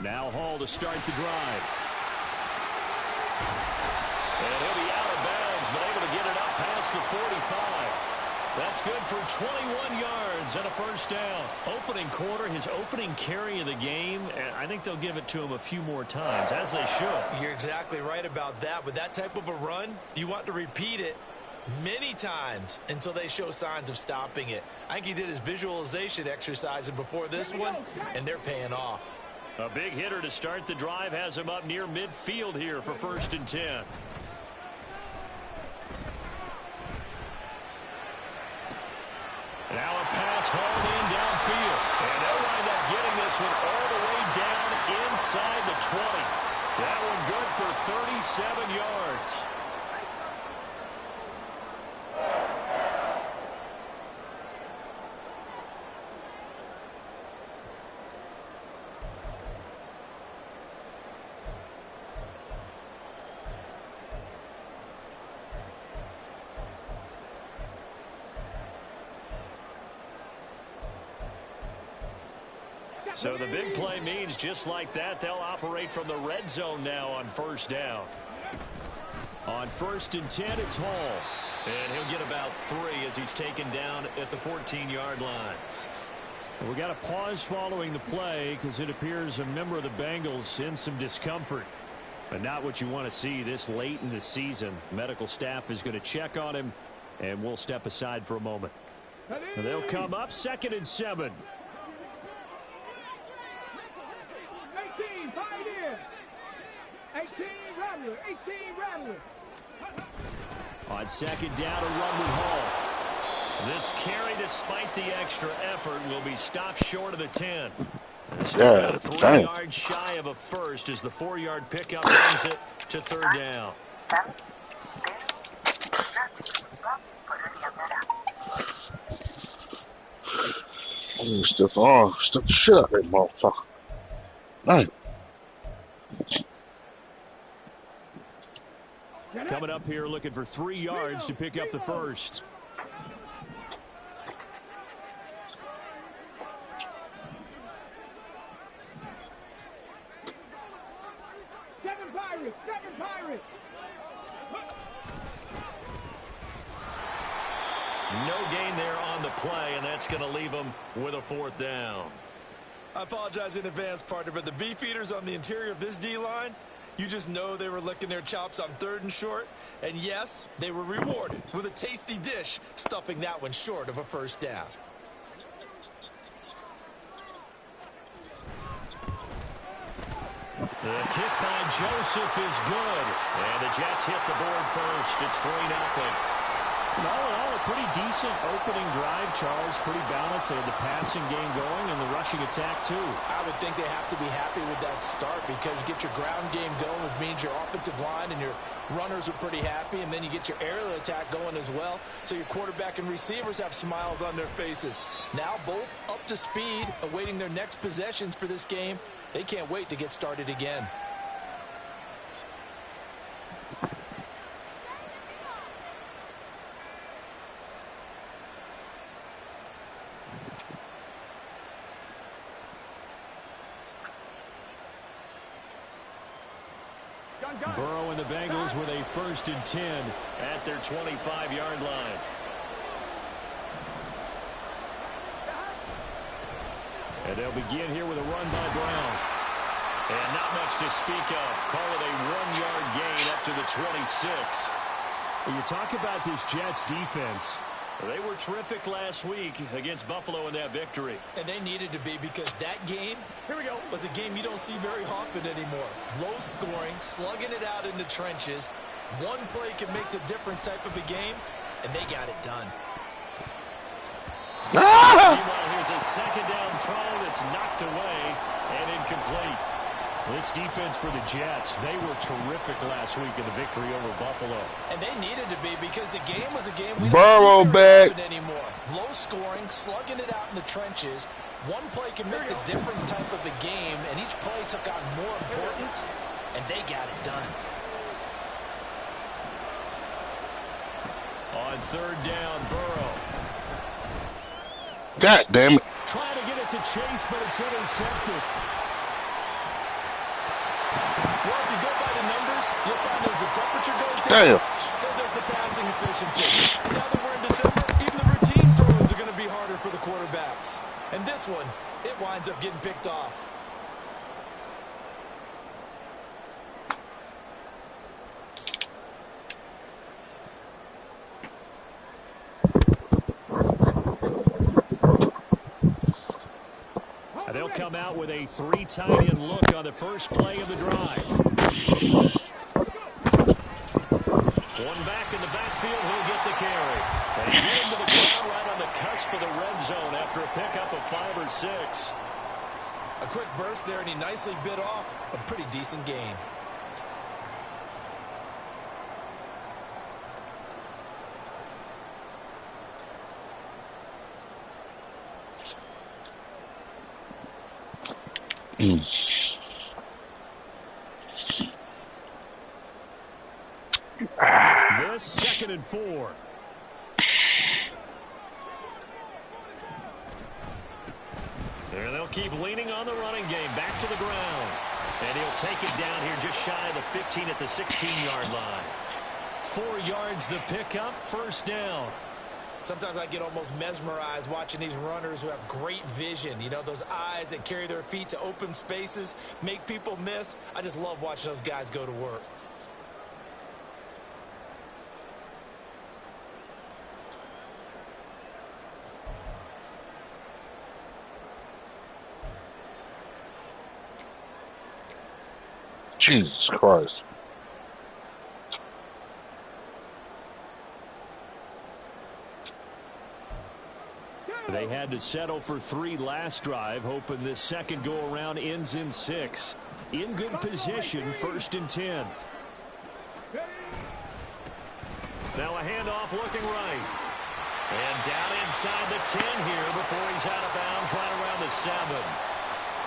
Now Hall to start the drive. And he'll be out of bounds, but able to get it up past the 45. That's good for 21 yards and a first down. Opening quarter, his opening carry of the game, and I think they'll give it to him a few more times, as they should. You're exactly right about that. With that type of a run, you want to repeat it many times until they show signs of stopping it. I think he did his visualization exercises before this one, and they're paying off. A big hitter to start the drive has him up near midfield here for 1st and 10. Now a pass hauled in downfield. And they'll wind up getting this one all the way down inside the 20. That one good for 37 yards. So the big play means just like that, they'll operate from the red zone now on 1st down. On 1st and 10, it's Hall. And he'll get about 3 as he's taken down at the 14-yard line. We got a pause following the play because it appears a member of the Bengals in some discomfort. But not what you want to see this late in the season. Medical staff is going to check on him, and we'll step aside for a moment. And they'll come up 2nd and 7. 18 Rattler. On 2nd down, a run with Hall. This carry, despite the extra effort, will be stopped short of the 10. Yeah, 3 dang. yards shy of a first as the 4-yard pickup brings it to 3rd down. Stiff on. Stiff the shit out of that motherfucker. Dang. Coming up here looking for 3 yards to pick up the first. Seven Pirates. No gain there on the play, and that's going to leave them with a 4th down. I apologize in advance, partner, but the beefeaters on the interior of this D-line, you just know they were licking their chops on 3rd and short. And yes, they were rewarded with a tasty dish, stuffing that one short of a first down. The kick by Joseph is good. And the Jets hit the board first. It's 3-0. All in all, a pretty decent opening drive, Charles. Pretty balanced. They had the passing game going and the rushing attack, too. I would think they have to be happy with that start because you get your ground game going, which means your offensive line and your runners are pretty happy, and then you get your aerial attack going as well. So your quarterback and receivers have smiles on their faces. Now both up to speed, awaiting their next possessions for this game. They can't wait to get started again. Burrow and the Bengals with a 1st and 10 at their 25-yard line. And they'll begin here with a run by Brown. And not much to speak of. Call it a 1-yard gain up to the 26. When you talk about this Jets defense, they were terrific last week against Buffalo in that victory. And they needed to be because that game was a game you don't see very often anymore. Low scoring, slugging it out in the trenches. One play can make the difference type of a game, and they got it done. Meanwhile, here's a 2nd down throw that's knocked away and incomplete. This defense for the Jets, they were terrific last week in the victory over Buffalo. And they needed to be because the game was a game we Burrow don't see very back often anymore. Low scoring, slugging it out in the trenches. One play can make the difference type of a game, and each play took on more importance, and they got it done. On 3rd down, Burrow. God damn it. Trying to get it to Chase, but it's intercepted. Well, if you go by the numbers, you'll find as the temperature goes down, Damn. so does the passing efficiency. And now that we're in December, even the routine throws are going to be harder for the quarterbacks. And this one, it winds up getting picked off. And they'll come out with a 3 tight end look on the first play of the drive. One back in the backfield, he'll get the carry. And he get him to the ground right on the cusp of the red zone after a pickup of 5 or 6. A quick burst there, and he nicely bit off a pretty decent gain. This 2nd and 4. And they'll keep leaning on the running game. Back to the ground. And he'll take it down here just shy of the 15 at the 16-yard line. 4 yards the pickup, first down. Sometimes I get almost mesmerized watching these runners who have great vision. You know, those eyes that carry their feet to open spaces, make people miss. I just love watching those guys go to work. Jesus Christ. They had to settle for 3 last drive, hoping this second go-around ends in 6. In good position, 1st and 10. Now a handoff looking right. And down inside the 10 here before he's out of bounds right around the 7.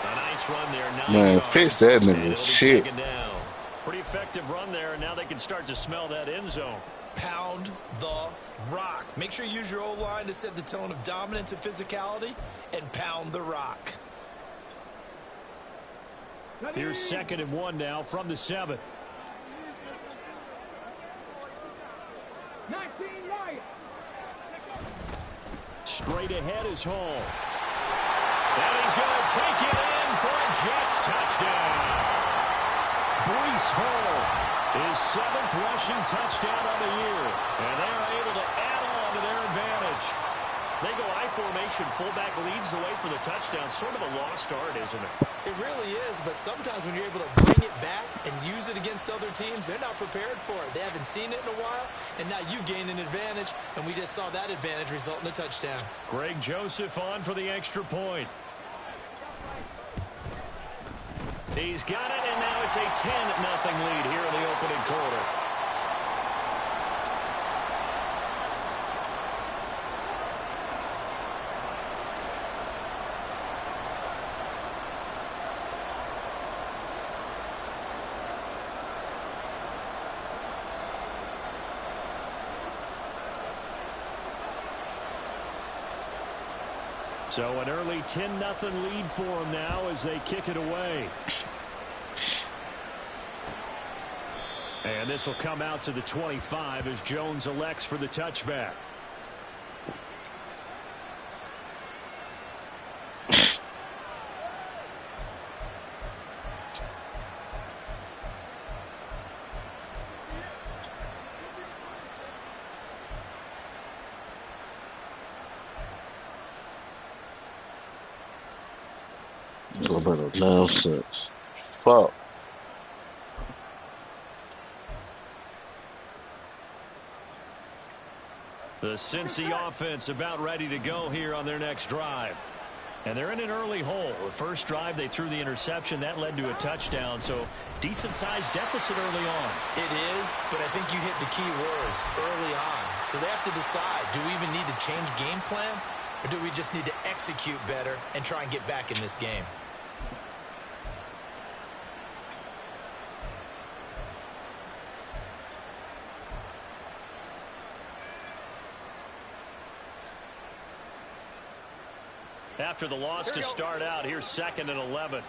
A nice run there. 9 Man, yards, fix that and nigga. it'll be Shit. 2nd down. Pretty effective run there, and now they can start to smell that end zone. Pound the rock. Make sure you use your O-line to set the tone of dominance and physicality, and pound the rock. Here's 2nd and 1 now from the 7. 19 right. Straight ahead is Hall. And he's going to take it in for a Jets touchdown. Breece Hall, his 7th rushing touchdown of the year. And they are able to add on to their advantage. They go I formation, fullback leads the way for the touchdown. Sort of a lost art, isn't it? It really is, but sometimes when you're able to bring it back and use it against other teams, they're not prepared for it. They haven't seen it in a while, and now you gain an advantage, and we just saw that advantage result in a touchdown. Greg Joseph on for the extra point. He's got it, and now it's a 10-0 lead here in the opening quarter. So an early 10-0 lead for them now as they kick it away. And this will come out to the 25 as Jones elects for the touchback. It's a bit of nonsense. Fuck. The Cincy offense about ready to go here on their next drive. And they're in an early hole. The first drive, they threw the interception. That led to a touchdown. So decent-sized deficit early on. It is, but I think you hit the key words early on. So they have to decide, do we even need to change game plan? Or do we just need to execute better and try and get back in this game? After the loss to start out, here's 2nd and 11.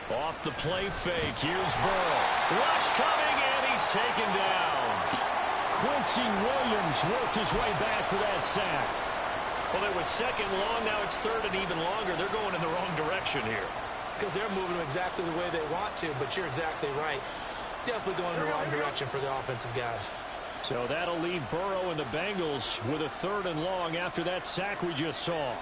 Off the play fake. Here's Burrow. Rush coming, and he's taken down. Quincy Williams worked his way back for that sack. Well, it was second long. Now it's third and even longer. They're going in the wrong direction here. Because they're moving exactly the way they want to, but you're exactly right. Definitely going in the wrong direction for the offensive guys. So that'll leave Burrow and the Bengals with a third and long after that sack we just saw.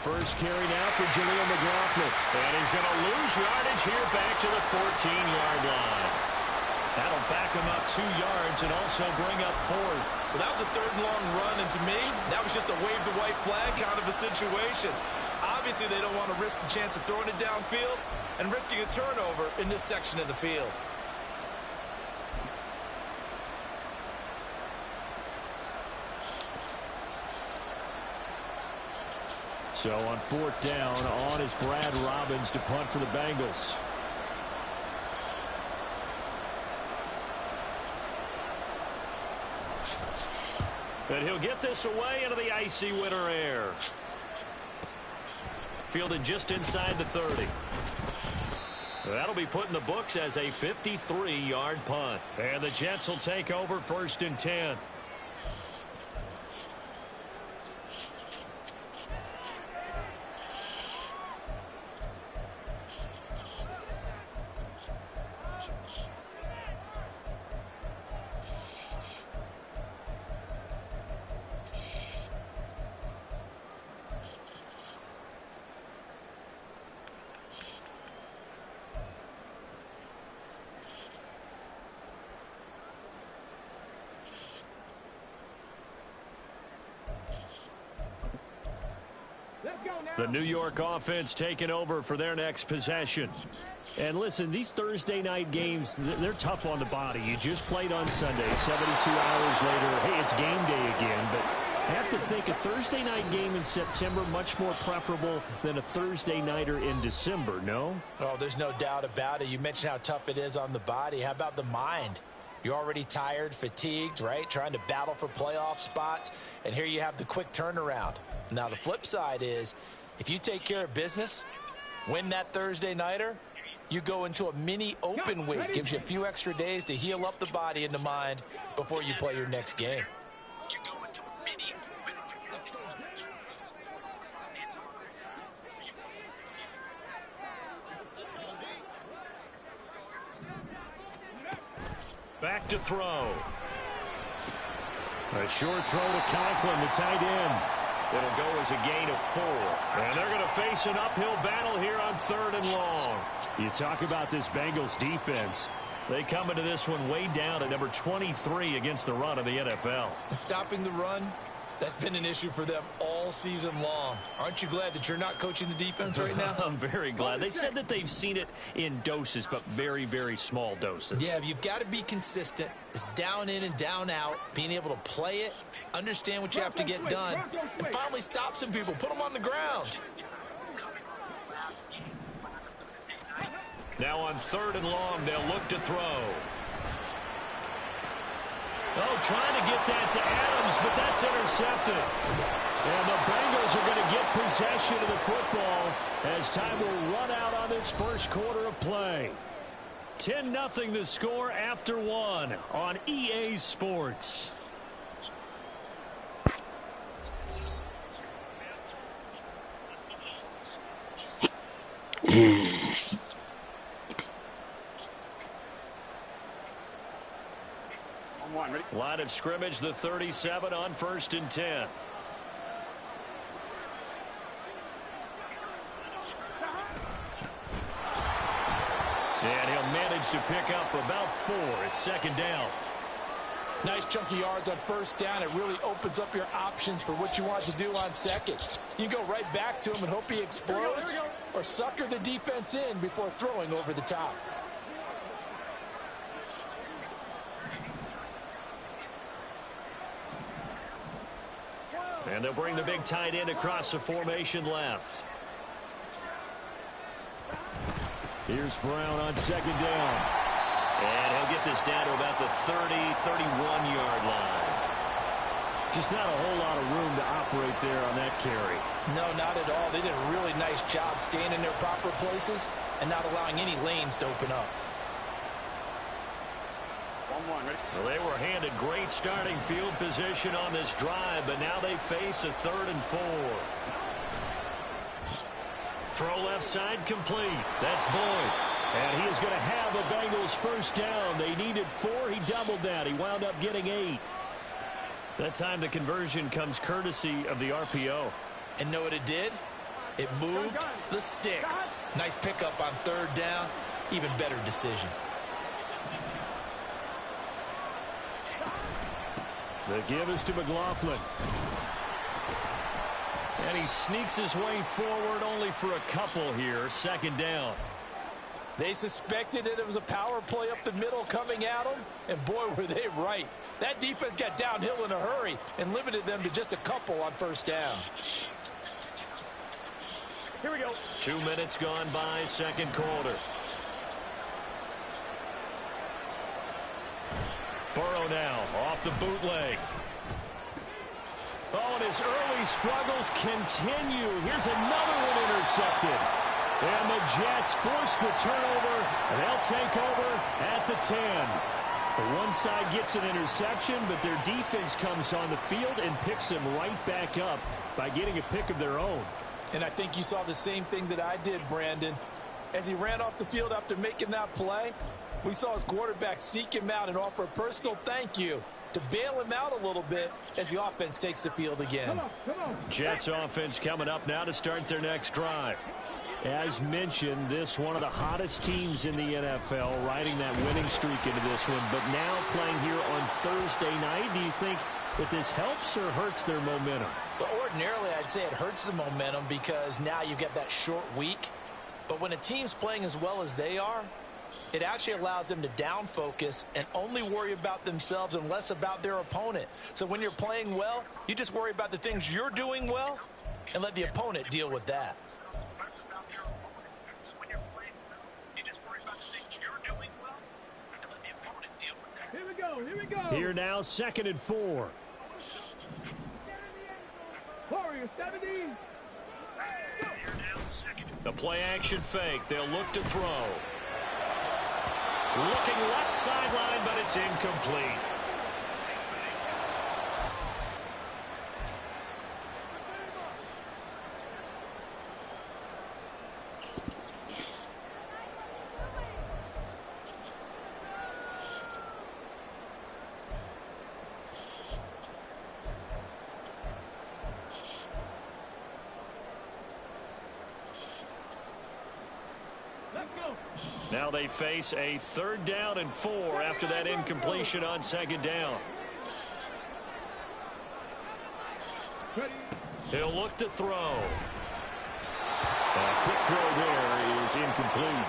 First carry now for Jaleel McLaughlin. And he's going to lose yardage here back to the 14-yard line. That'll back him up 2 yards and also bring up fourth. Well, that was a third and long run, and to me, that was just a wave the white flag kind of a situation. Obviously, they don't want to risk the chance of throwing it downfield and risking a turnover in this section of the field. So on fourth down, on is Brad Robbins to punt for the Bengals. And he'll get this away into the icy winter air. Fielded just inside the 30. That'll be put in the books as a 53-yard punt. And the Jets will take over first and 10. The New York offense taking over for their next possession. And listen, these Thursday night games, they're tough on the body. You just played on Sunday, 72 hours later. Hey, it's game day again. But I have to think a Thursday night game in September much more preferable than a Thursday nighter in December, no? Oh, there's no doubt about it. You mentioned how tough it is on the body. How about the mind? You're already tired, fatigued, right? Trying to battle for playoff spots. And here you have the quick turnaround. Now, the flip side is, if you take care of business, win that Thursday nighter, you go into a mini open week. Gives you a few extra days to heal up the body and the mind before you play your next game. You go into a mini open week. Back to throw. A short throw to Conklin, the tight end. It'll go as a gain of 4. And they're going to face an uphill battle here on third and long. You talk about this Bengals defense. They come into this one way down at number 23 against the run of the NFL. Stopping the run, that's been an issue for them all season long. Aren't you glad that you're not coaching the defense right now? I'm very glad. They said that they've seen it in doses, but very, very small doses. Yeah, you've got to be consistent. It's down in and down out, being able to play it, understand what you have to get done, and finally stop some people, put them on the ground. Now on third and long, they'll look to throw. Oh, trying to get that to Adams, but that's intercepted. And the Bengals are going to get possession of the football as time will run out on this first quarter of play. 10-0 the score after 1 on EA Sports. Line of scrimmage, the 37 on first and 10. And he'll manage to pick up about 4. It's second down. Nice chunky yards on first down. It really opens up your options for what you want to do on second. You go right back to him and hope he explodes, or sucker the defense in before throwing over the top. And they'll bring the big tight end across the formation left. Here's Brown on second down. And he'll get this down to about the 30, 31-yard line. Just not a whole lot of room to operate there on that carry. No, not at all. They did a really nice job staying in their proper places and not allowing any lanes to open up. Well, they were handed great starting field position on this drive, but now they face a 3rd and 4. Throw left side complete. That's Boyd. And he is going to have a Bengals first down. They needed 4. He doubled that. He wound up getting 8. That time the conversion comes courtesy of the RPO. And know what it did? It moved the sticks. Nice pickup on 3rd down. Even better decision. The give is to McLaughlin. And he sneaks his way forward only for a couple here. 2nd down. They suspected it was a power play up the middle coming at them, and boy, were they right. That defense got downhill in a hurry and limited them to just a couple on 1st down. Here we go. 2 minutes gone by, 2nd quarter. Burrow now off the bootleg. Oh, and his early struggles continue. Here's another one intercepted. And the Jets force the turnover. And they'll take over at the 10. The one side gets an interception, but their defense comes on the field and picks them right back up by getting a pick of their own. And I think you saw the same thing that I did, Brandon. As he ran off the field after making that play, we saw his quarterback seek him out and offer a personal thank you to bail him out a little bit as the offense takes the field again. Come on. Jets offense coming up now to start their next drive. As mentioned, this one of the hottest teams in the NFL, riding that winning streak into this one, but now playing here on Thursday night. Do you think that this helps or hurts their momentum? Well, ordinarily, I'd say it hurts the momentum because now you get that short week. But when a team's playing as well as they are, it actually allows them to down focus and only worry about themselves and less about their opponent. So when you're playing well, you just worry about the things you're doing well and let the opponent deal with that. Here we go. Here now, 2nd and 4. Warriors, 70. The play action fake. They'll look to throw. Looking left sideline, but it's incomplete. Now they face a 3rd down and 4 after that incompletion on 2nd down. He'll look to throw. A quick throw there is incomplete.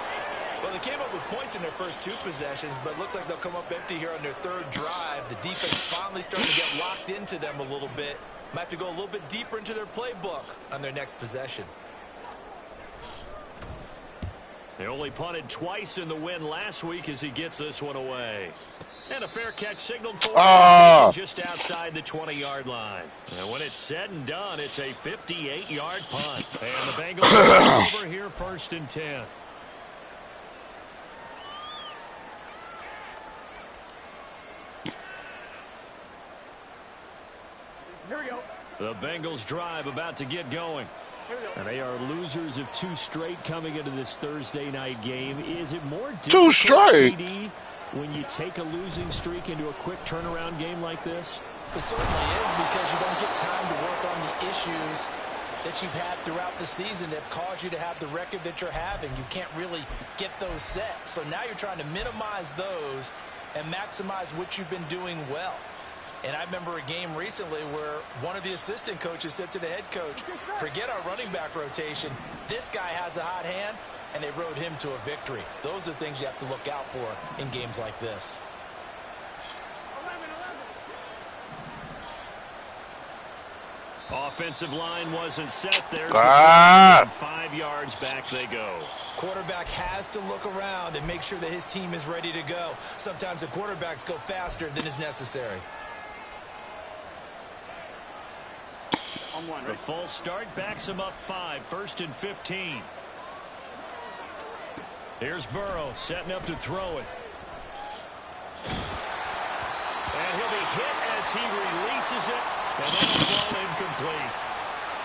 Well, they came up with points in their first 2 possessions, but looks like they'll come up empty here on their 3rd drive. The defense finally starting to get locked into them a little bit. Might have to go a little bit deeper into their playbook on their next possession. They only punted twice in the win last week as he gets this one away. And a fair catch signaled for just outside the 20-yard line. And when it's said and done, it's a 58-yard punt. And the Bengals are over here 1st and 10. Here we go. The Bengals drive about to get going. And they are losers of 2 straight coming into this Thursday night game. Is it more difficult, 2 straight, CD, when you take a losing streak into a quick turnaround game like this? It certainly is, because you don't get time to work on the issues that you've had throughout the season that have caused you to have the record that you're having. You can't really get those set. So now you're trying to minimize those and maximize what you've been doing well. And I remember a game recently where one of the assistant coaches said to the head coach, forget our running back rotation. This guy has a hot hand, and they rode him to a victory. Those are things you have to look out for in games like this. 11. Offensive line wasn't set there. So 5 yards back they go. Quarterback has to look around and make sure that his team is ready to go. Sometimes the quarterbacks go faster than is necessary. The full start backs him up 5, 1st and 15. Here's Burrow setting up to throw it. And he'll be hit as he releases it, and that'll fall incomplete.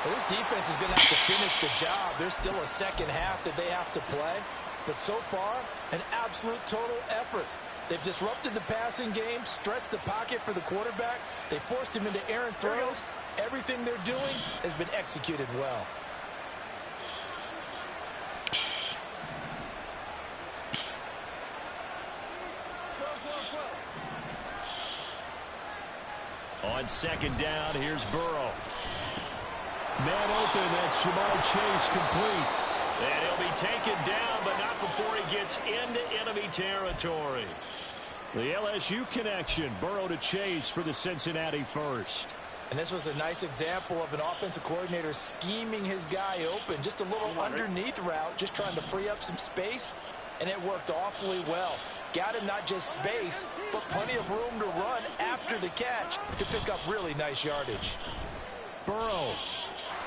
Well, this defense is going to have to finish the job. There's still a second half that they have to play. But so far, an absolute total effort. They've disrupted the passing game, stressed the pocket for the quarterback. They forced him into errant throws. Everything they're doing has been executed well. On second down, here's Burrow. Man open, that's Jamar Chase complete. And he'll be taken down, but not before he gets into enemy territory. The LSU connection, Burrow to Chase for the Cincinnati first. And this was a nice example of an offensive coordinator scheming his guy open. Just a little underneath route, just trying to free up some space, and it worked awfully well. Got him not just space, but plenty of room to run after the catch to pick up really nice yardage. Burrow.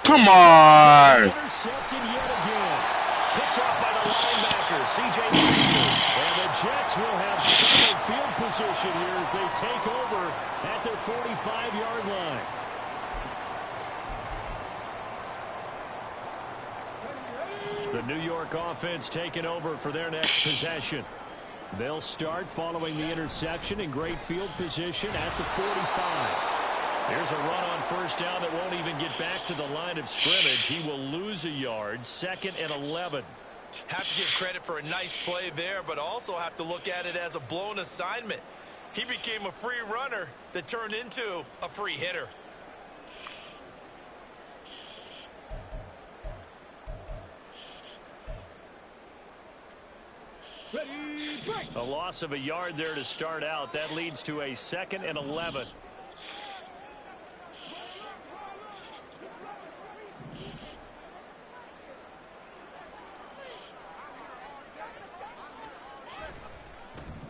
Come on! Intercepted yet again. Picked off by the linebacker, C.J. Anderson. And the Jets will have solid field position here as they take over at their 45-yard line. The New York offense taking over for their next possession. They'll start following the interception in great field position at the 45. Here's a run on first down that won't even get back to the line of scrimmage. He will lose a yard, 2nd and 11. Have to give credit for a nice play there, but also have to look at it as a blown assignment. He became a free runner that turned into a free hitter. A loss of a yard there to start out. That leads to a 2nd and 11.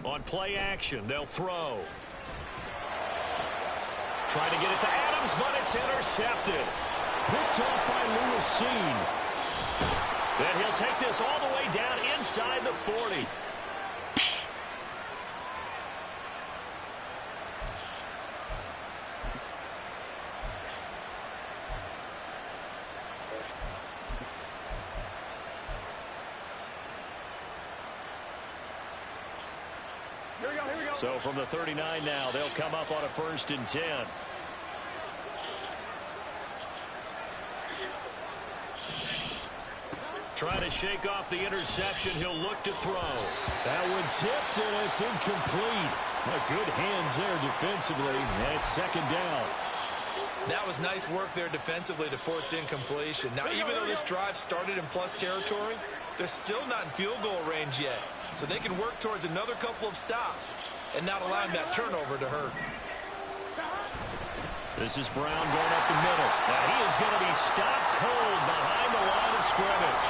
On play action, they'll throw. Trying to get it to Adams, but it's intercepted. Picked off by Lewisine. And he'll take this all the way down inside the 40. So from the 39 now, they'll come up on a 1st and 10. Trying to shake off the interception. He'll look to throw. That one tipped, and it's incomplete. Good hands there defensively, and it's 2nd down. That was nice work there defensively to force incompletion. Now, even though this drive started in plus territory, they're still not in field goal range yet. So they can work towards another couple of stops and not allowing that turnover to hurt. This is Brown going up the middle. Now he is going to be stopped cold behind the line of scrimmage.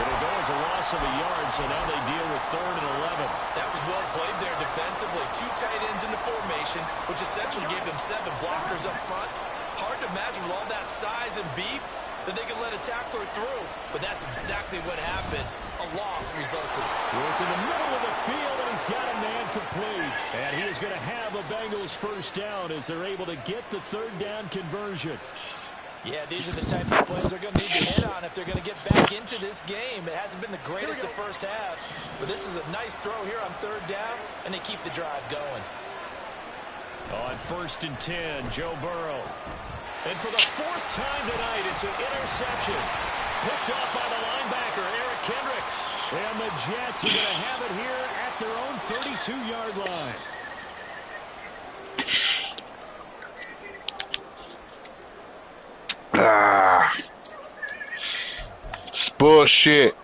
It'll go as a loss of a yard, so now they deal with 3rd and 11. That was well played there defensively. 2 tight ends in the formation, which essentially gave them 7 blockers up front. Hard to imagine with all that size and beef that they could let a tackler through, but that's exactly what happened. A loss resulted. Work in the middle of the field, and he's got a man complete. And he is going to have a Bengals 1st down as they're able to get the 3rd down conversion. Yeah, these are the types of plays they're going to need to hit on if they're going to get back into this game. It hasn't been the greatest of first halves, but this is a nice throw here on 3rd down, and they keep the drive going. On 1st and 10, Joe Burrow. And for the 4th time tonight, it's an interception. Picked off by the linebacker, Eric Kendricks. And the Jets are going to have it here at their own 32-yard line. It's bullshit.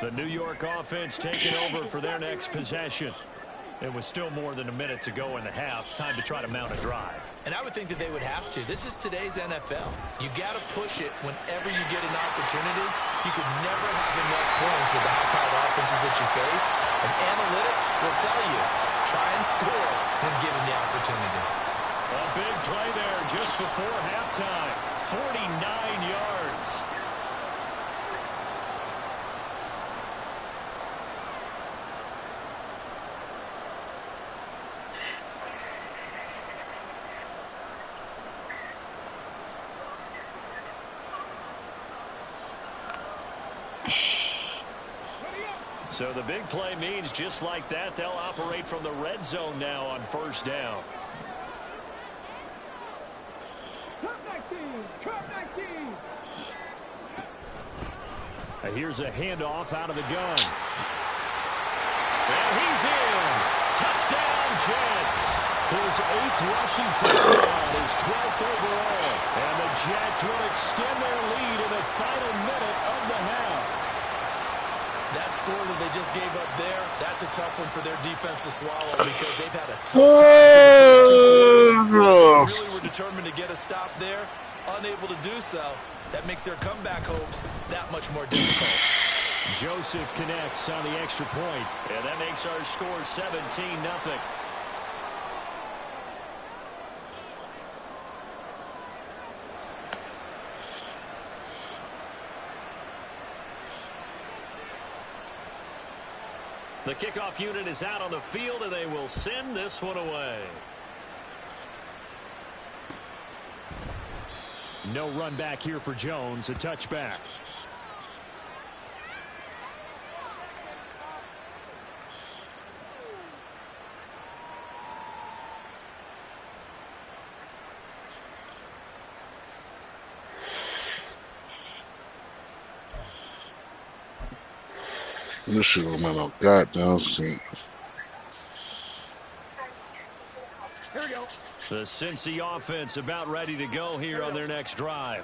The New York offense taking over for their next possession. It was still more than a minute to go in the half. Time to try to mount a drive. And I would think that they would have to. This is today's NFL. You got to push it whenever you get an opportunity. You could never have enough points with the high-powered offenses that you face. And analytics will tell you, try and score when given the opportunity. A big play there just before halftime. 49 yards. So the big play means just like that, they'll operate from the red zone now on first down. Here's a handoff out of the gun. And he's in. Touchdown, Jets. His 8th rushing touchdown, his 12th overall. And the Jets will extend their lead in the final minute of the half. That score that they just gave up there, that's a tough one for their defense to swallow because they've had a tough time through the first 2 quarters. They really were determined to get a stop there, unable to do so. That makes their comeback hopes that much more difficult. Joseph connects on the extra point, and that makes our score 17-0. The kickoff unit is out on the field, and they will send this one away. No run back here for Jones, a touchback. This shit don't make no goddamn sense. Here we go. The Cincy offense about ready to go here on their next drive.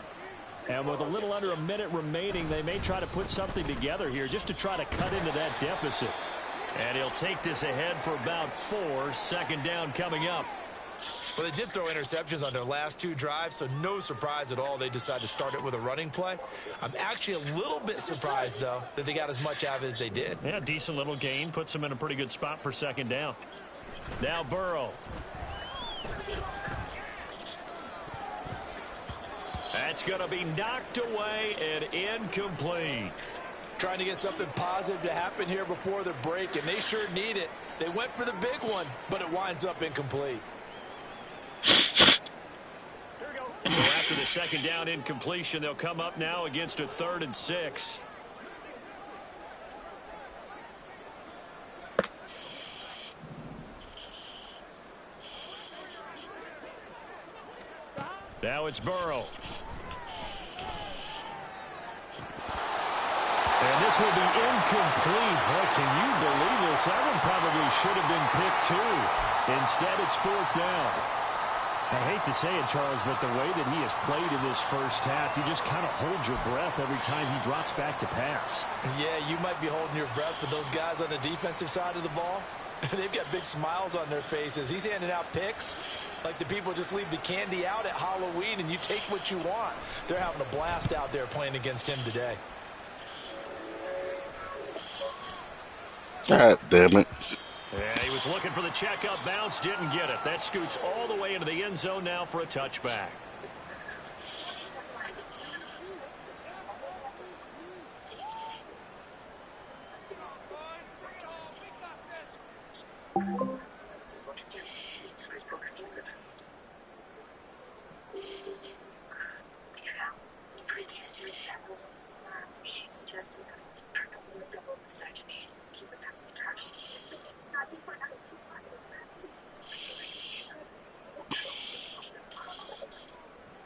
And with a little under a minute remaining, they may try to put something together here just to try to cut into that deficit. And he'll take this ahead for about 4. Second down coming up. Well, they did throw interceptions on their last 2 drives, so no surprise at all they decided to start it with a running play. I'm actually a little bit surprised, though, that they got as much out of it as they did. Yeah, decent little gain. Puts them in a pretty good spot for second down. Now Burrow. That's going to be knocked away and incomplete. Trying to get something positive to happen here before the break, and they sure need it. They went for the big one, but it winds up incomplete. So after the second down incompletion, they'll come up now against a 3rd and 6. Now it's Burrow. And this will be incomplete. Boy, can you believe this? That one probably should have been picked too. Instead, it's 4th down. I hate to say it, Charles, but the way that he has played in this first half, you just kind of hold your breath every time he drops back to pass. Yeah, you might be holding your breath, but those guys on the defensive side of the ball, they've got big smiles on their faces. He's handing out picks like the people just leave the candy out at Halloween and you take what you want. They're having a blast out there playing against him today. God damn it. Yeah, he was looking for the checkup bounce, didn't get it. That scoots all the way into the end zone now for a touchback.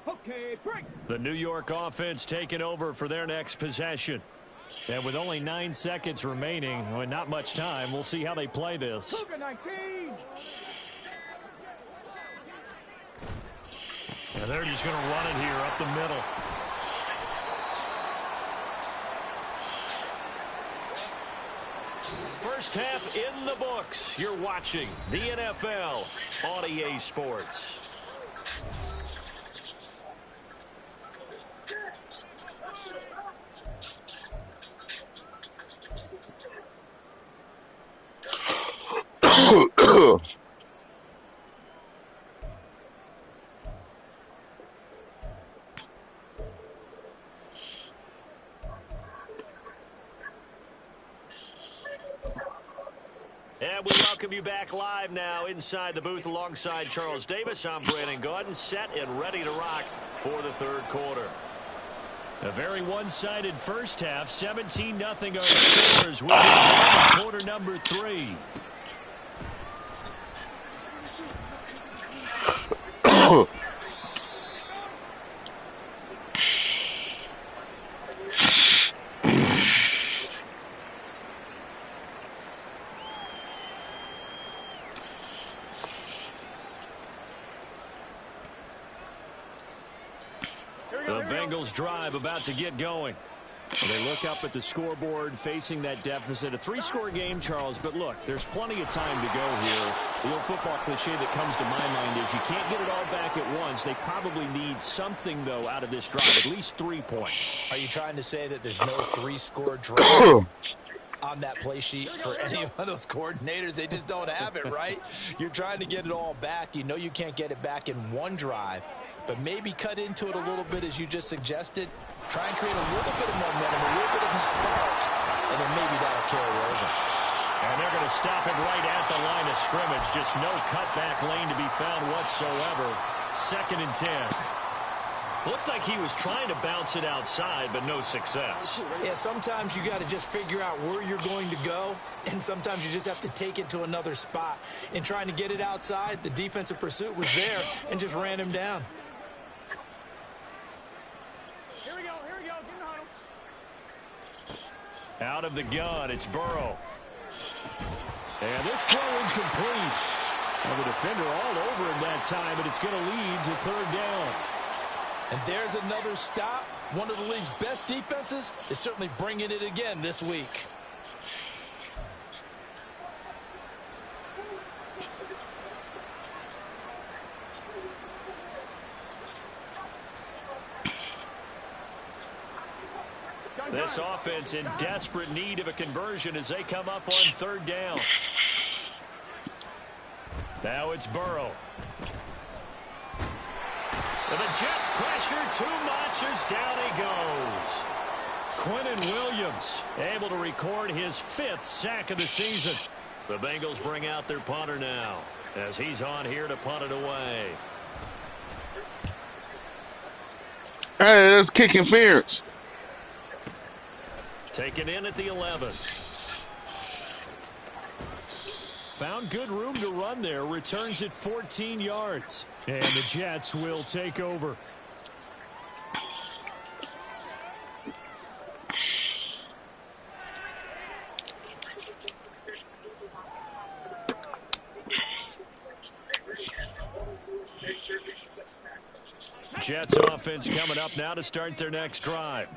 Okay, break. The New York offense taking over for their next possession. And with only 9 seconds remaining, with not much time, we'll see how they play this. Cougar 19. And they're just going to run it here up the middle. First half in the books. You're watching the NFL on EA Sports. And we welcome you back live now inside the booth alongside Charles Davis. I'm Brandon Gaudin, set and ready to rock for the third quarter. A very one-sided first half, 17-0 our scores. We'll be quarter number 3. The Bengals drive about to get going. Well, they look up at the scoreboard facing that deficit. A 3-score game, Charles, but look, there's plenty of time to go here. The old football cliche that comes to my mind is you can't get it all back at once. They probably need something, though, out of this drive, at least 3 points. Are you trying to say that there's no 3-score drive on that play sheet for any of those coordinators? They just don't have it, right? You're trying to get it all back. You know you can't get it back in one drive, but maybe cut into it a little bit as you just suggested. Try and create a little bit of momentum, a little bit of a spark, and then maybe that'll carry over. And they're going to stop it right at the line of scrimmage. Just no cutback lane to be found whatsoever. 2nd and 10. Looked like he was trying to bounce it outside, but no success. Yeah, sometimes you got to just figure out where you're going to go, and sometimes you just have to take it to another spot. In trying to get it outside, the defensive pursuit was there and just ran him down. Here we go, get in the huddle. Out of the gun, it's Burrow. And this throw incomplete. Well, the defender all over him that time, but it's going to lead to 3rd down. And there's another stop. One of the league's best defenses is certainly bringing it again this week. This offense in desperate need of a conversion as they come up on 3rd down. Now it's Burrow. And the Jets pressure too much as down he goes. Quinnen Williams able to record his 5th sack of the season. The Bengals bring out their punter now as he's on here to punt it away. Hey, that's kick interference. Taken in at the 11. Found good room to run there. Returns it 14 yards. And the Jets will take over. Jets offense coming up now to start their next drive.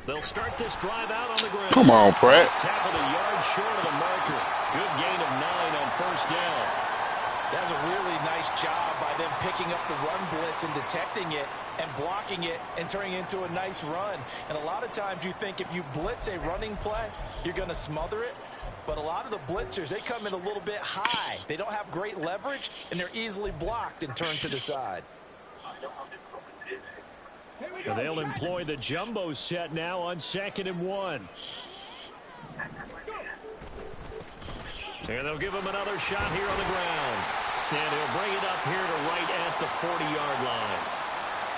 They'll start this drive out on the ground. Come on, Pratt. Tackled a yard short of the marker. Good gain of 9 on 1st down. That's a really nice job by them picking up the run blitz and detecting it and blocking it and turning it into a nice run. And a lot of times you think if you blitz a running play, you're going to smother it. But a lot of the blitzers, they come in a little bit high. They don't have great leverage, and they're easily blocked and turned to the side. And they'll employ the jumbo set now on 2nd and 1. And they'll give him another shot here on the ground. And he'll bring it up here to right at the 40-yard line.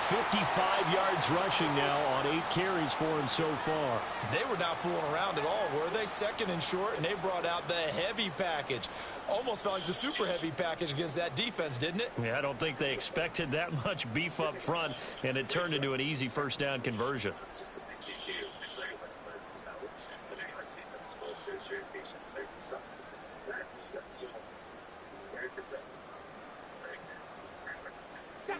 55 yards rushing now on 8 carries for him so far. They were not fooling around at all, were they? 2nd and short, and they brought out the heavy package. Almost felt like the super heavy package against that defense, didn't it? Yeah, I don't think they expected that much beef up front, and it turned into an easy 1st down conversion.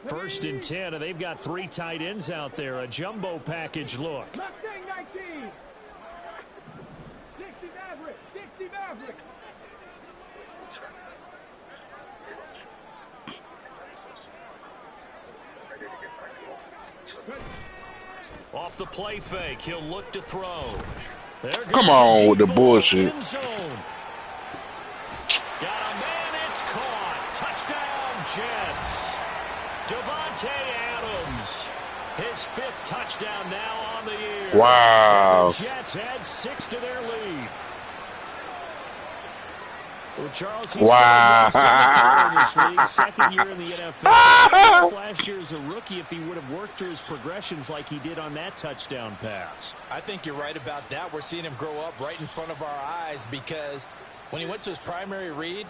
First and 10, and they've got 3 tight ends out there. A jumbo package look. Mustang 19. 60 Maverick. 60 Maverick. Off the play fake, he'll look to throw. There goes Come on with the bullshit. Got a man, it's caught. Touchdown, Jets. Devontae Adams His 5th touchdown now on the year. Wow. And the Jets add 6 to their lead. Well, Charles, he's Wow. still a in this league, 2nd year in the NFL. I don't know if last year as a rookie, if he would have worked through his progressions like he did on that touchdown pass. I think you're right about that. We're seeing him grow up right in front of our eyes because when he went to his primary read,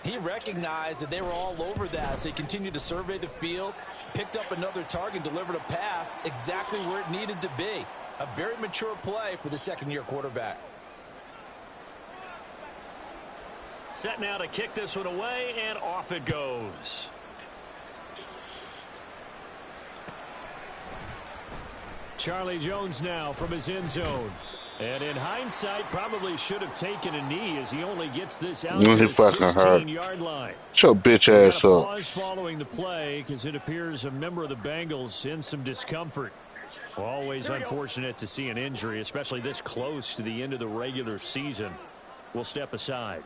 he recognized that they were all over that. So he continued to survey the field, picked up another target, delivered a pass exactly where it needed to be. A very mature play for the 2nd-year quarterback. Set now to kick this one away, and off it goes. Charlie Jones now from his end zone. And in hindsight, probably should have taken a knee as he only gets this out to the 16-yard line. Shut your bitch ass up. Pause following the play because it appears a member of the Bengals in some discomfort. Always unfortunate to see an injury, especially this close to the end of the regular season. We'll step aside.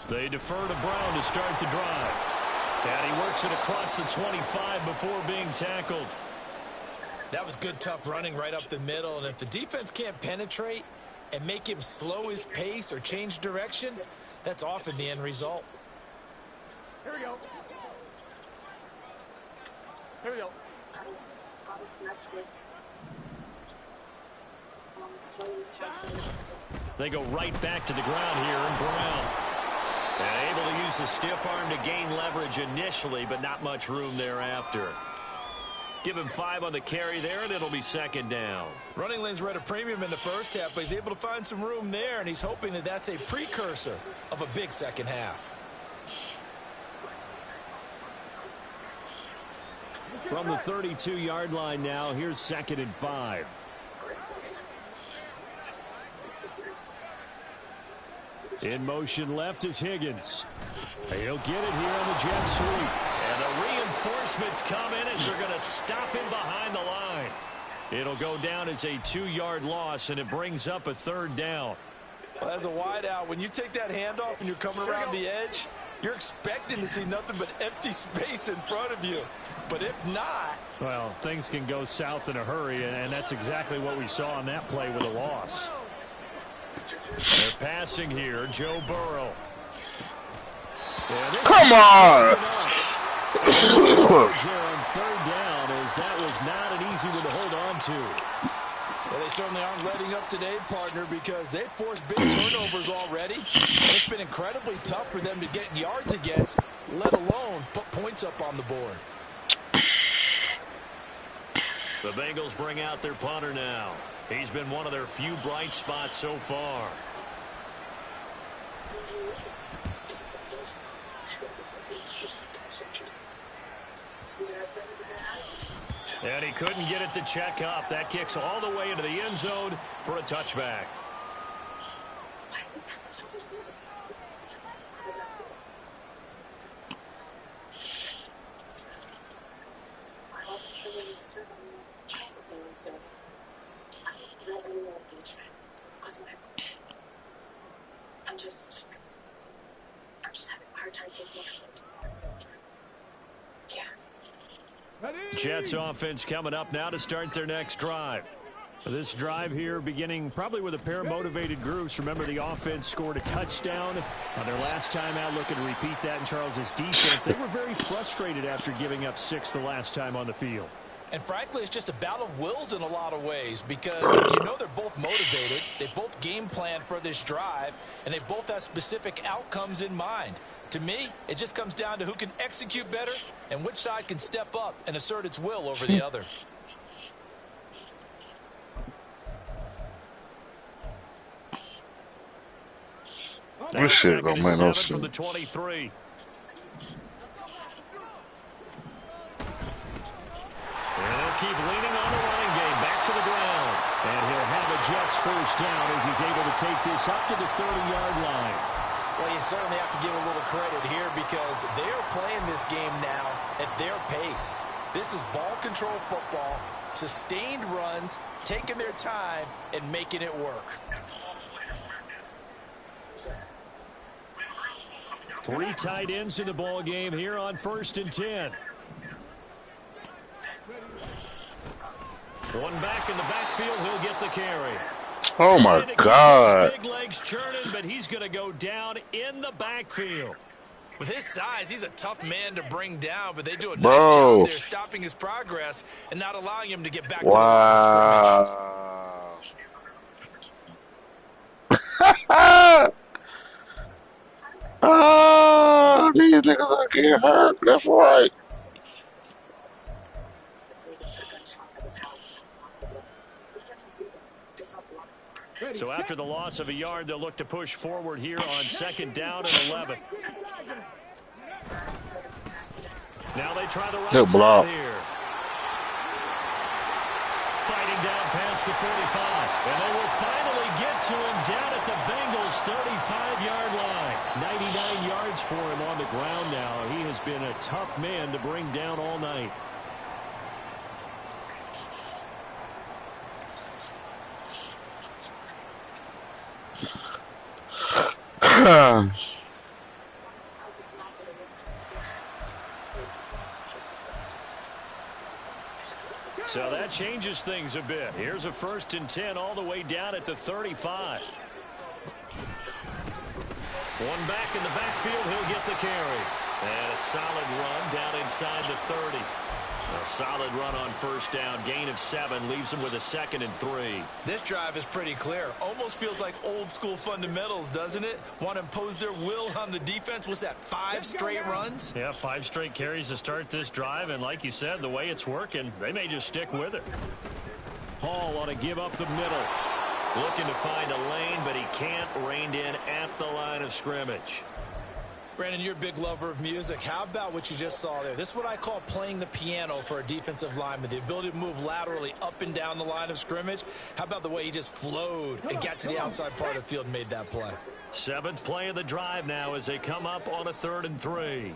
They defer to Brown to start the drive. And he works it across the 25 before being tackled. That was good, tough running right up the middle. And if the defense can't penetrate and make him slow his pace or change direction, that's often the end result. Here we go. Here we go. They go right back to the ground here, and Brown. And able to use the stiff arm to gain leverage initially, but not much room thereafter. Give him 5 on the carry there, and it'll be 2nd down. Running lanes were at a premium in the first half, but he's able to find some room there, and he's hoping that that's a precursor of a big second half. From the 32-yard line now, here's 2nd and 5. In motion left is Higgins. He'll get it here on the jet sweep. And the reinforcements come in as they're going to stop him behind the line. It'll go down as a 2-yard loss, and it brings up a 3rd down. Well, as a wideout, when you take that handoff and you're coming around the edge, you're expecting to see nothing but empty space in front of you. But if not... Well, things can go south in a hurry, and that's exactly what we saw on that play with a loss. They're passing here, Joe Burrow. Come on! On 3rd down, as that was not an easy one to hold on to. Well, they certainly aren't letting up today, partner, because they've forced big turnovers already. And it's been incredibly tough for them to get yards against, let alone put points up on the board. The Bengals bring out their punter now. He's been one of their few bright spots so far. And he couldn't get it to check up. That kicks all the way into the end zone for a touchback. I'm just having a hard time thinking of it. Yeah. Jets offense coming up now to start their next drive. This drive here beginning probably with a pair of motivated groups. Remember, the offense scored a touchdown on their last time out. Looking to repeat that in Charles's defense. They were very frustrated after giving up 6 the last time on the field. And frankly, it's just a battle of wills in a lot of ways because you know they're both motivated. They both game plan for this drive, and they both have specific outcomes in mind. To me, it just comes down to who can execute better and which side can step up and assert its will over the other. This shit don't make no sense. From the 23. And they'll keep leaning on the running game. Back to the ground. And he'll have a Jets first down as he's able to take this up to the 30-yard line. Well, you certainly have to give a little credit here because they are playing this game now at their pace. This is ball control football, sustained runs, taking their time, and making it work. 3 tight ends in the ball game here on 1st and 10. One back in the backfield, he'll get the carry. Oh my God. Big legs churning, but he's going to go down in the backfield. With his size, he's a tough man to bring down, but they do a nice Bro. job there stopping his progress and not allowing him to get back to the line of scrimmage. Oh, these niggas are getting hurt. That's right. So after the loss of a yard, they'll look to push forward here on 2nd down and 11. Now they try the right side here. Fighting down past the 45. And they will finally get to him down at the Bengals' 35-yard line. 99 yards for him on the ground now. He has been a tough man to bring down all night. So that changes things a bit. Here's a 1st and 10 all the way down at the 35. One back in the backfield, he'll get the carry. And a solid run down inside the 30. A solid run on 1st down. Gain of 7 leaves him with a 2nd and 3. This drive is pretty clear. Almost feels like old school fundamentals, doesn't it? Want to impose their will on the defense. What's that, 5 straight runs? Yeah, 5 straight carries to start this drive. And like you said, the way it's working, they may just stick with it. Hall want to give up the middle. Looking to find a lane, but he can't. Reined in at the line of scrimmage. Brandon, you're a big lover of music. How about what you just saw there? This is what I call playing the piano for a defensive lineman. The ability to move laterally up and down the line of scrimmage. How about the way he just flowed and got to the outside part of the field and made that play? 7th play of the drive now as they come up on a 3rd and 3.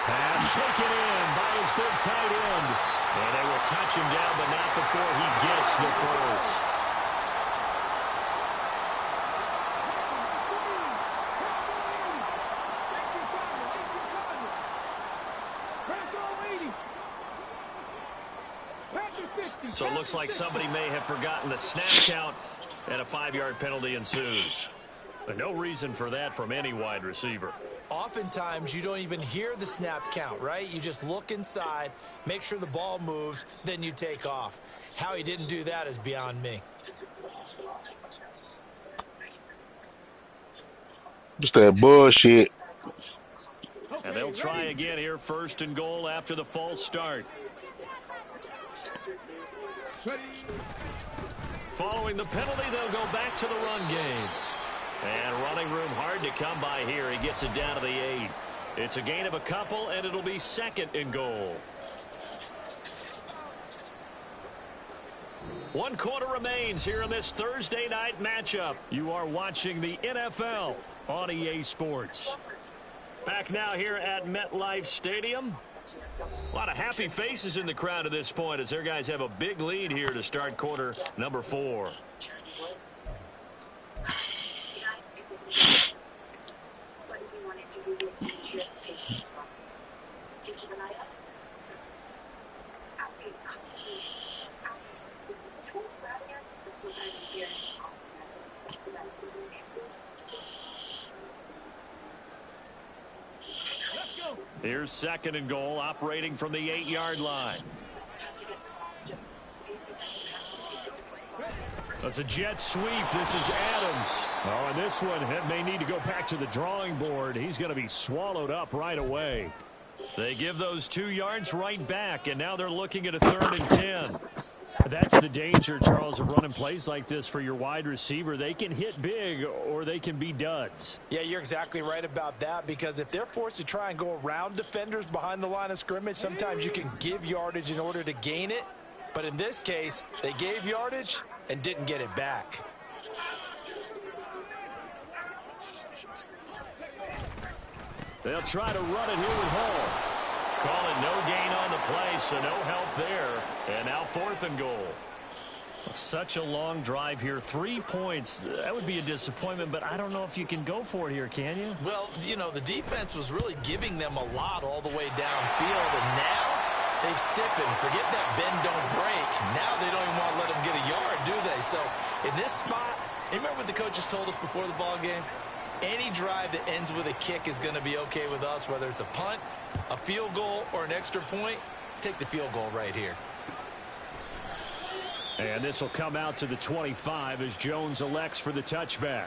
Pass taken in by his big tight end. And they will touch him down, but not before he gets the first. So it looks like somebody may have forgotten the snap count, and a 5-yard penalty ensues. But no reason for that from any wide receiver. Oftentimes, you don't even hear the snap count, right? You just look inside, make sure the ball moves, then you take off. How he didn't do that is beyond me. Just that bullshit. And they'll try again here, 1st and goal after the false start. Following the penalty, they'll go back to the run game. And running room hard to come by here. He gets it down to the 8. It's a gain of a couple, and it'll be 2nd and goal. 1 quarter remains here in this Thursday night matchup. You are watching the NFL on EA Sports. Back now here at MetLife Stadium. A lot of happy faces in the crowd at this point as their guys have a big lead here to start quarter number 4. Here's 2nd and goal, operating from the 8-yard line. That's a jet sweep. This is Adams. Oh, and this one may need to go back to the drawing board. He's going to be swallowed up right away. They give those 2 yards right back, and now they're looking at a 3rd and 10. That's the danger, Charles, of running plays like this for your wide receiver. They can hit big or they can be duds. Yeah, you're exactly right about that, because if they're forced to try and go around defenders behind the line of scrimmage, sometimes you can give yardage in order to gain it. But in this case, they gave yardage and didn't get it back. They'll try to run it here with Hall. Call it no gain on the play, so no help there. And now 4th and goal. Such a long drive here. 3 points. That would be a disappointment, but I don't know if you can go for it here, can you? Well, you know, the defense was really giving them a lot all the way downfield, and now They've stiffened. Forget that bend, don't break. Now they don't even want to let them get a yard, do they? So in this spot, remember what the coaches told us before the ball game? Any drive that ends with a kick is going to be okay with us, whether it's a punt, a field goal, or an extra point. Take the field goal right here. And this will come out to the 25 as Jones elects for the touchback.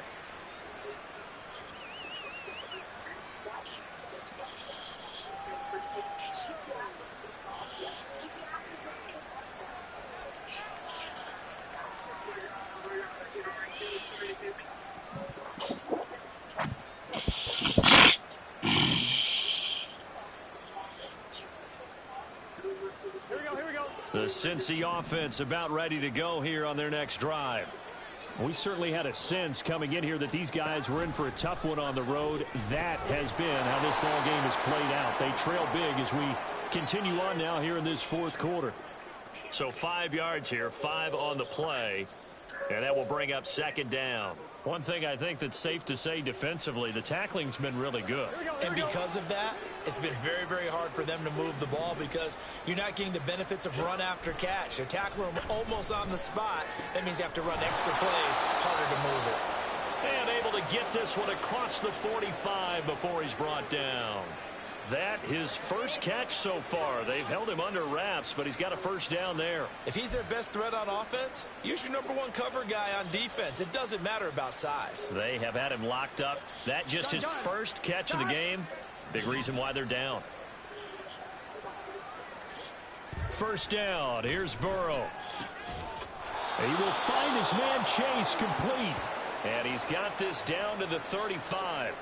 The Cincy offense about ready to go here on their next drive. We certainly had a sense coming in here that these guys were in for a tough one on the road. That has been how this ball game has played out. They trail big as we continue on now here in this fourth quarter. So 5 yards here, 5 on the play, and that will bring up second down. One thing I think that's safe to say defensively, the tackling's been really good. And because of that, it's been very, very hard for them to move the ball because you're not getting the benefits of run after catch. They're tackling them almost on the spot. That means you have to run extra plays, harder to move it. And able to get this one across the 45 before he's brought down. That his first catch so far. They've held him under wraps, but he's got a first down there. If he's their best threat on offense, use your number one cover guy on defense. It doesn't matter about size. They have had him locked up. That just his first catch of the game. Big reason why they're down. First down. Here's Burrow. He will find his man Chase complete. And he's got this down to the 35.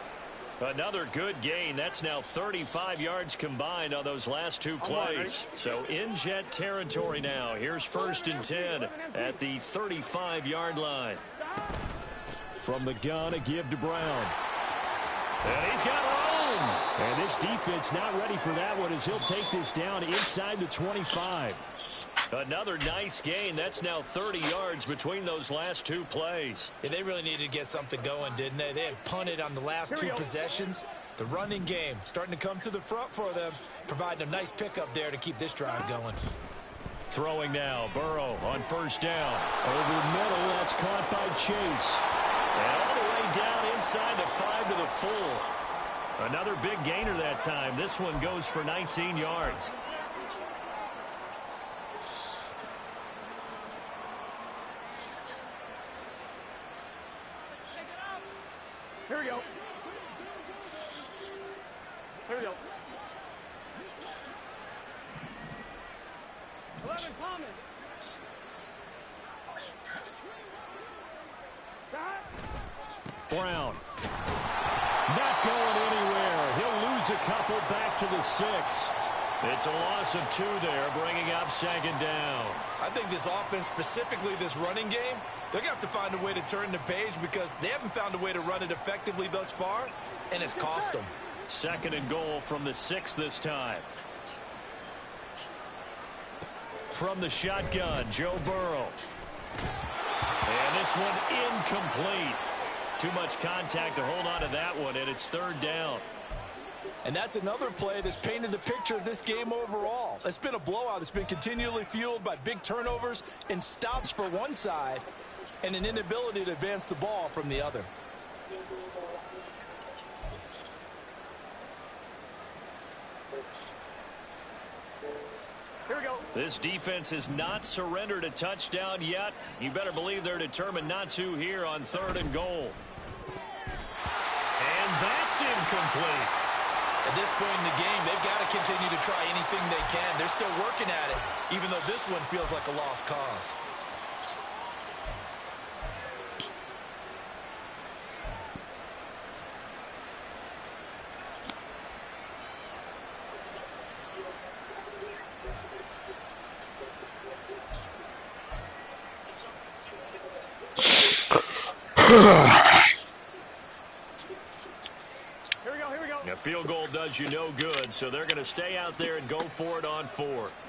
Another good gain. That's now 35 yards combined on those last two plays. So in Jet territory now. Here's first and 10 at the 35-yard line. From the gun, a give to Brown. And he's got room. And this defense not ready for that one as he'll take this down inside the 25. Another nice gain. That's now 30 yards between those last two plays. Yeah, they really needed to get something going, didn't they? They had punted on the last two possessions. The running game starting to come to the front for them, providing a nice pickup there to keep this drive going. Throwing now, Burrow on first down. Over middle, that's caught by Chase. And all the way down inside the 5 to the 4. Another big gainer that time. This one goes for 19 yards. Here we go. Here we go. 11 common. Brown. Not going anywhere. He'll lose a couple back to the 6. It's a loss of 2 there, bringing up second down. I think this offense, specifically this running game, they're going to have to find a way to turn the page because they haven't found a way to run it effectively thus far, and it's cost them. Second and goal from the 6 this time. From the shotgun, Joe Burrow. And this one incomplete. Too much contact to hold on to that one, and it's third down. And that's another play that's painted the picture of this game overall. It's been a blowout. It's been continually fueled by big turnovers and stops for one side and an inability to advance the ball from the other. Here we go. This defense has not surrendered a touchdown yet. You better believe they're determined not to here on third and goal. And that's incomplete. At this point in the game, they've got to continue to try anything they can. They're still working at it, even though this one feels like a lost cause. A field goal does you no good, so they're going to stay out there and go for it on fourth.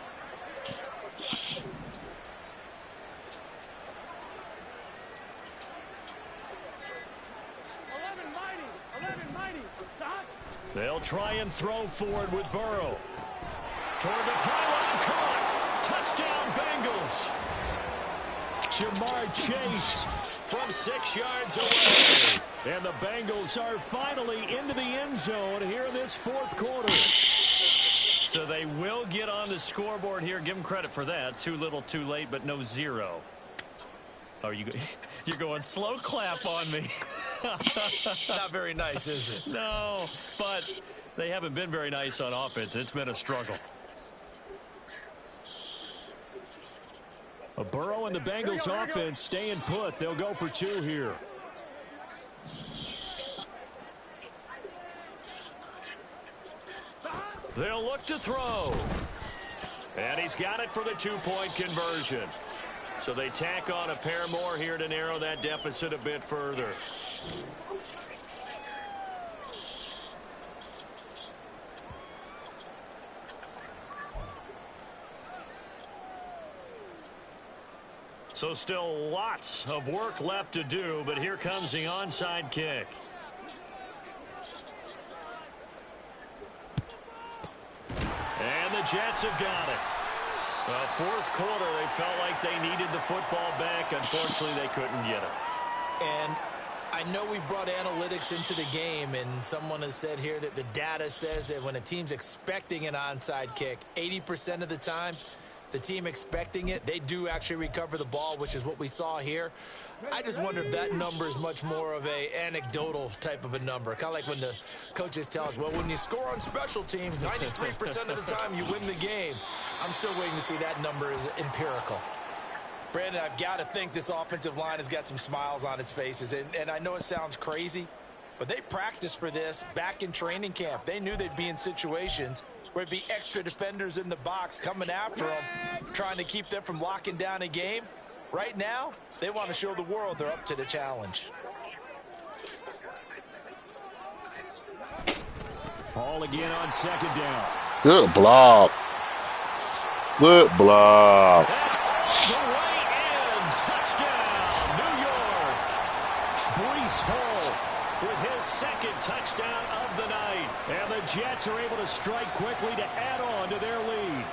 They'll try and throw forward with Burrow. Toward the pylon. caught. Touchdown, Bengals. Jamar Chase from 6 yards away. And the Bengals are finally into the end zone here in this fourth quarter. So they will get on the scoreboard here. Give them credit for that. Too little, too late, but no zero. Oh, you're going slow clap on me. Not very nice, is it? No, but they haven't been very nice on offense. It's been a struggle. A Burrow and the Bengals offense staying put. They'll go for 2 here. They'll look to throw. And he's got it for the 2-point conversion. So they tack on a pair more here to narrow that deficit a bit further. So still lots of work left to do, but here comes the onside kick. And the Jets have got it. Fourth quarter, they felt like they needed the football back. Unfortunately, they couldn't get it. And I know we brought analytics into the game, and someone has said here that the data says that when a team's expecting an onside kick, 80% of the time, the team expecting it, they do actually recover the ball, which is what we saw here. I just wonder if that number is much more of a anecdotal type of a number. Kind of like when the coaches tell us, well, when you score on special teams, 93% of the time you win the game. I'm still waiting to see that number is empirical. Brandon, I've got to think this offensive line has got some smiles on its faces. And I know it sounds crazy, but they practiced for this back in training camp. They knew they'd be in situations where there'd be extra defenders in the box coming after them, trying to keep them from locking down a game. Right now, they want to show the world they're up to the challenge. Ball again on 2nd down. Good block. Good block. The way in. Touchdown, New York. Breece Hall with his 2nd touchdown of the night. And the Jets are able to strike quickly to add on to their lead.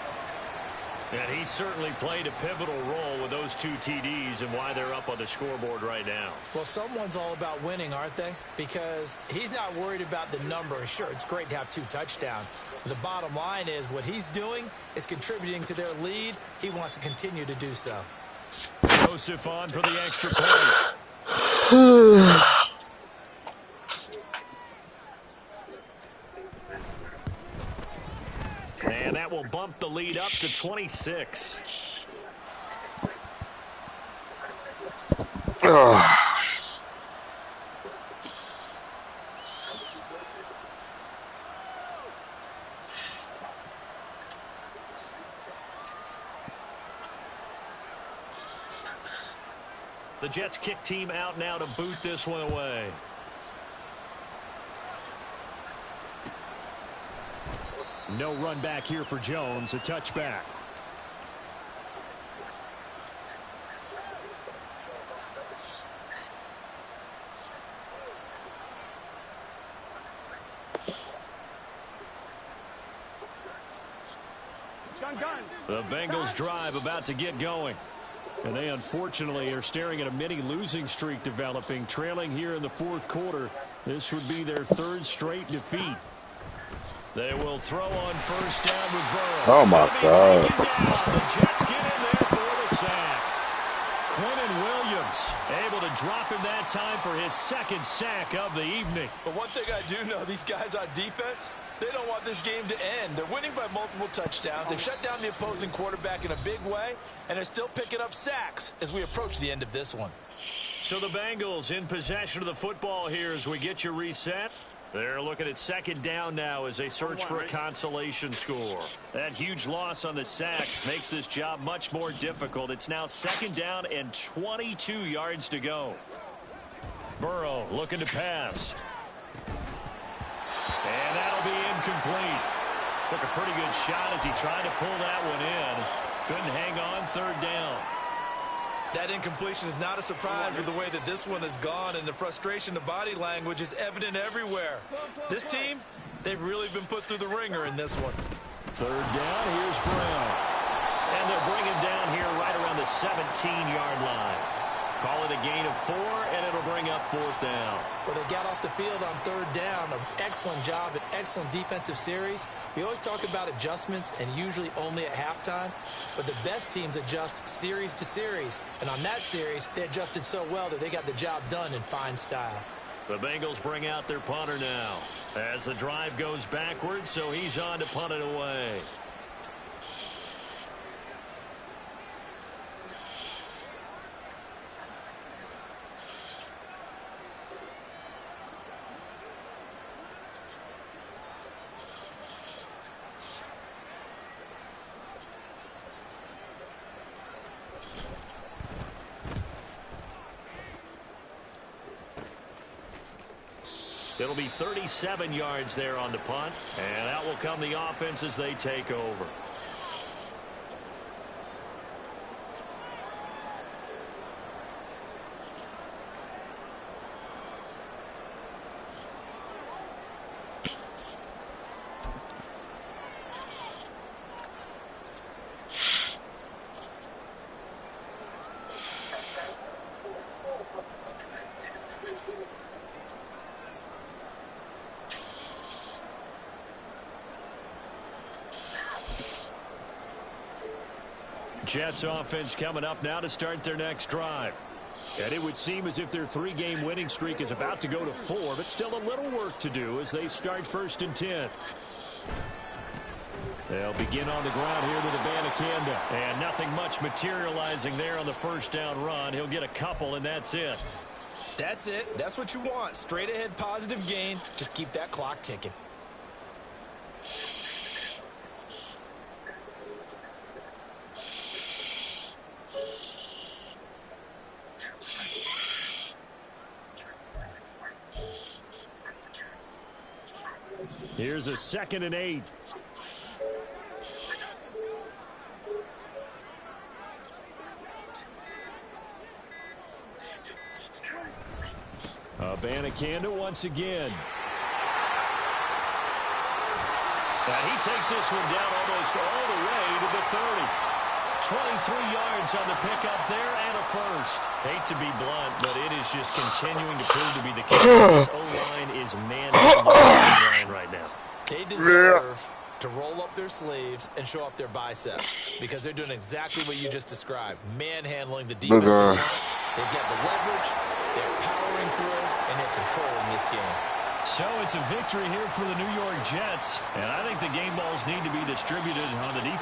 And he certainly played a pivotal role with those 2 TDs and why they're up on the scoreboard right now. Well, someone's all about winning, aren't they? Because he's not worried about the number. Sure, it's great to have 2 touchdowns. But the bottom line is what he's doing is contributing to their lead. He wants to continue to do so. Joseph on for the extra point. And that will bump the lead up to 26. The Jets kick team out now to boot this one away. No run back here for Jones. A touchback. The Bengals drive about to get going. And they unfortunately are staring at a mini losing streak developing, trailing here in the fourth quarter. This would be their 3rd straight defeat. They will throw on 1st down with Burrow. Oh, my God. The Jets get in there for the sack. Quentin Williams able to drop him that time for his 2nd sack of the evening. But one thing I do know, these guys on defense, they don't want this game to end. They're winning by multiple touchdowns. They've shut down the opposing quarterback in a big way, and they're still picking up sacks as we approach the end of this one. So the Bengals in possession of the football here as we get you reset. They're looking at 2nd down now as they search for a consolation score. That huge loss on the sack makes this job much more difficult. It's now 2nd down and 22 yards to go. Burrow looking to pass. And that'll be incomplete. Took a pretty good shot as he tried to pull that one in. Couldn't hang on 3rd down. That incompletion is not a surprise with the way that this one has gone, and the frustration, the body language is evident everywhere. This team, they've really been put through the ringer in this one. 3rd down, here's Brown. And they'll bring him down here right around the 17-yard line. Call it a gain of 4, and it'll bring up 4th down. Well, they got off the field on 3rd down. An excellent job, an excellent defensive series. We always talk about adjustments, and usually only at halftime. But the best teams adjust series to series. And on that series, they adjusted so well that they got the job done in fine style. The Bengals bring out their punter now as the drive goes backwards, so he's on to punt it away. It'll be 37 yards there on the punt, and out will come the offense as they take over. Jets offense coming up now to start their next drive. And it would seem as if their 3-game winning streak is about to go to 4, but still a little work to do as they start 1st and 10. They'll begin on the ground here with Abanikanda. And nothing much materializing there on the 1st down run. He'll get a couple, and that's it. That's it. That's what you want. Straight ahead positive gain. Just keep that clock ticking. Here's a 2nd and 8. Abanikanda once again. And he takes this one down almost all the way to the 30. 23 yards on the pickup there and a 1st. Hate to be blunt, but it is just continuing to prove to be the case. This O-line is man-handling right now. They deserve to roll up their sleeves and show up their biceps because they're doing exactly what you just described. Manhandling the defensive line. They've got the leverage, they're powering through, and they're controlling this game. So it's a victory here for the New York Jets, and I think the game balls need to be distributed on the defense.